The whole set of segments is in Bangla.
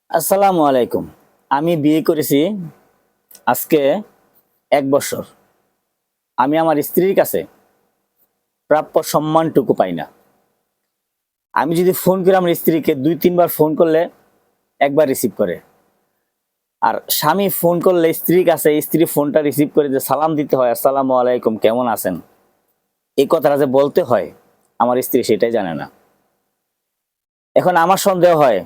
আসসালামু আলাইকুম। আমি বিয়ে করেছি আজকে ১ বছর। আমি আমার স্ত্রীর কাছে প্রাপ্য সম্মানটুকু পাই না। আমি যদি ফোন করি আমার স্ত্রীকে ২-৩ বার ফোন করলে একবার রিসিভ করে। আর স্বামী ফোন করলে স্ত্রীর কাছে স্ত্রী ফোনটা রিসিভ করে যে সালাম দিতে হয়, আসসালামু আলাইকুম কেমন আছেন? এই কথাটা যে বলতে হয় আমার স্ত্রী সেটাই জানে না। এখন আমার সন্দেহ হয়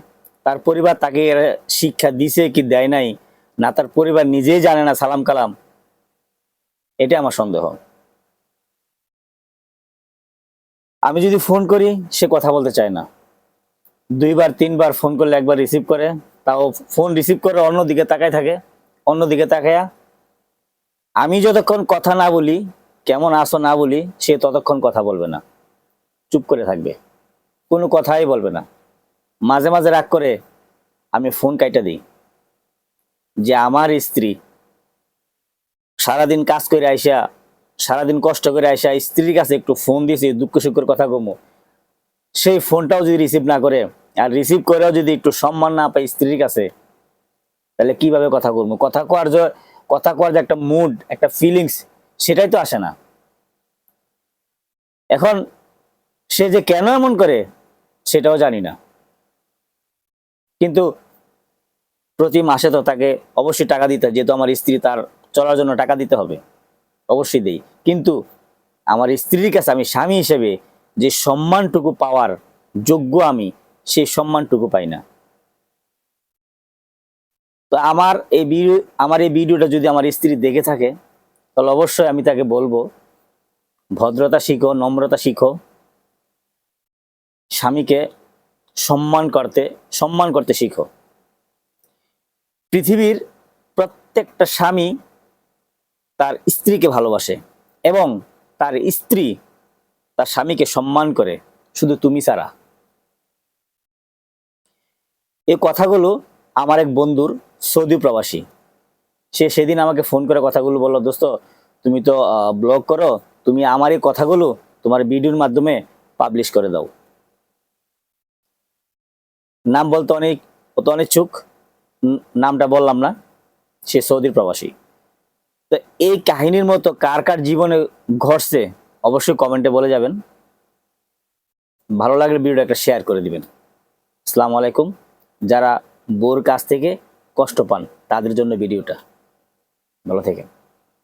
তার পরিবার তাকে এর শিক্ষা দিছে কি দেয় নাই, না তার পরিবার নিজেই জানে না সালাম কালাম, এটাই আমার সন্দেহ। আমি যদি ফোন করি সে কথা বলতে চায় না। ২ বার ৩ বার ফোন করলে একবার রিসিভ করে, তাও ফোন রিসিভ করে অন্যদিকে তাকায় থাকে। অন্যদিকে তাকায়া আমি যতক্ষণ কথা না বলি, কেমন আছো না বলি, সে ততক্ষণ কথা বলবে না। চুপ করে থাকবে। কোনো কথাই বলবে না। মাঝে, মাঝে রাগ করে আমি ফোন কাইটা দেই। যে আমার স্ত্রী সারাদিন কাজ করে আইসা, সারাদিন কষ্ট করে আইসা স্ত্রীর কাছে একটু ফোন দিয়েছি দুঃখ সুখের কথা কমু। সেই ফোনটাও যদি রিসিভ না করে, আর রিসিভ করেও যদি একটু সম্মান না পাই স্ত্রীর কাছে, তাহলে কিভাবে কথা বলবো? কথা কওয়ার যে একটা মুড, একটা ফিলিংস, সেটাই তো আসে না। এখন সে যে কেন এমন করে সেটাও জানি না। কিন্তু প্রতি মাসে তো তাকে অবশ্যই টাকা দিতে হয়, যেহেতু আমার স্ত্রী, তার চলার জন্য টাকা দিতে হবে, অবশ্যই দেই। কিন্তু আমার স্ত্রীর কাছে আমি স্বামী হিসেবে যে সম্মানটুকু পাওয়ার যোগ্য আমি, সেই সম্মানটুকু পাই না। তো আমার এই ভিডিওটা যদি আমার স্ত্রী দেখে থাকে, তাহলে অবশ্যই আমি তাকে বলবো, ভদ্রতা শিখো, নম্রতা শিখো, স্বামীকে সম্মান করতে শিখো। পৃথিবীর প্রত্যেকটা স্বামী তার স্ত্রীকে ভালোবাসে এবং তার স্ত্রী তার স্বামীকে সম্মান করে, শুধু তুমি ছাড়া। এই কথাগুলো আমার এক বন্ধুর, সৌদি প্রবাসী, সে সেদিন আমাকে ফোন করে কথাগুলো বলল, দোস্ত তুমি তো ব্লগ করো, তুমি আমার এই কথাগুলো তোমার ভিডিওর মাধ্যমে পাবলিশ করে দাও। নাম বলতে ও তো অনিচ্ছুক, নামটা বললাম না। সে সৌদির প্রবাসী। তো এই কাহিনীর মতো কার কার জীবনে ঘটছে অবশ্যই কমেন্টে বলে যাবেন। ভালো লাগলে ভিডিওটা একটা শেয়ার করে দিবেন। আসসালামু আলাইকুম। যারা বোর কাছ থেকে কষ্ট পান তাদের জন্য ভিডিওটা। ভালো থেকেন।